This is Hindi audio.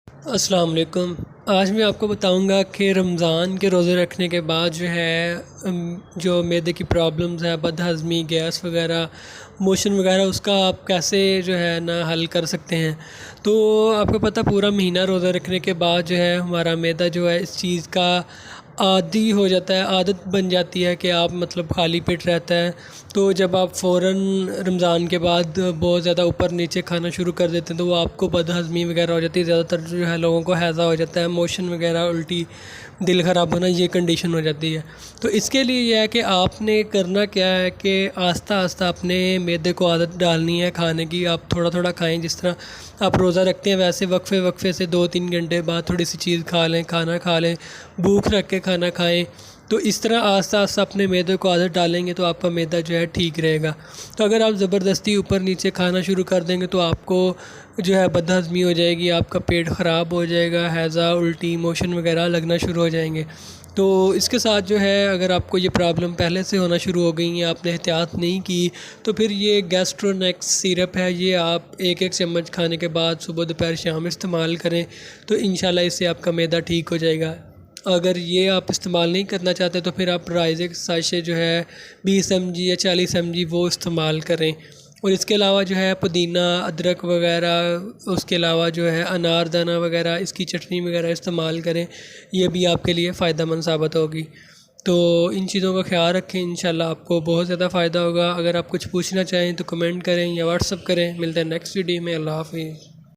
अस्सलाम वालेकुम। आज मैं आपको बताऊंगा कि रमज़ान के रोज़े रखने के बाद जो है जो मैदे की प्रॉब्लम्स है, बदहज़मी, गैस वगैरह, मोशन वगैरह, उसका आप कैसे जो है ना हल कर सकते हैं। तो आपको पता पूरा महीना रोज़ा रखने के बाद जो है हमारा मैदा जो है इस चीज़ का आदी हो जाता है, आदत बन जाती है कि आप मतलब खाली पेट रहता है। तो जब आप फ़ौरन रमज़ान के बाद बहुत ज़्यादा ऊपर नीचे खाना शुरू कर देते हैं तो वो आपको बदहज़मी वगैरह हो जाती है। ज़्यादातर जो है लोगों को हैज़ा हो जाता है, मोशन वगैरह, उल्टी, दिल ख़राब होना, ये कंडीशन हो जाती है। तो इसके लिए ये है कि आपने करना क्या है कि आस्ता आस्ता अपने मैदे को आदत डालनी है खाने की। आप थोड़ा थोड़ा खाएं, जिस तरह आप रोज़ा रखते हैं वैसे वक्फे वक्फे से 2-3 घंटे बाद थोड़ी सी चीज़ खा लें, खाना खा लें, भूख रख के खाना खाएं। तो इस तरह आस्ता आस्ता अपने मैदे को आदत डालेंगे तो आपका मैदा जो है ठीक रहेगा। तो अगर आप ज़बरदस्ती ऊपर नीचे खाना शुरू कर देंगे तो आपको जो है बदहज़मी हो जाएगी, आपका पेट ख़राब हो जाएगा, हैज़ा, उल्टी, मोशन वगैरह लगना शुरू हो जाएंगे। तो इसके साथ जो है अगर आपको ये प्रॉब्लम पहले से होना शुरू हो गई है, आपने एहतियात नहीं की, तो फिर ये गैस्ट्रोनेक्स सिरप है, ये आप एक एक चम्मच खाने के बाद सुबह दोपहर शाम इस्तेमाल करें तो इंशाल्लाह इससे आपका मैदा ठीक हो जाएगा। अगर ये आप इस्तेमाल नहीं करना चाहते तो फिर आप राइज़ के साशे जो है 20 mg या 40 mg वो इस्तेमाल करें। और इसके अलावा जो है पुदीना, अदरक वगैरह, उसके अलावा जो है अनारदाना वगैरह, इसकी चटनी वगैरह इस्तेमाल करें, ये भी आपके लिए फ़ायदेमंद साबित होगी। तो इन चीज़ों का ख्याल रखें, इंशाल्लाह आपको बहुत ज़्यादा फ़ायदा होगा। अगर आप कुछ पूछना चाहें तो कमेंट करें या व्हाट्सअप करें। मिलते हैं नेक्स्ट वीडियो में। अल्लाह हाफ़िज़।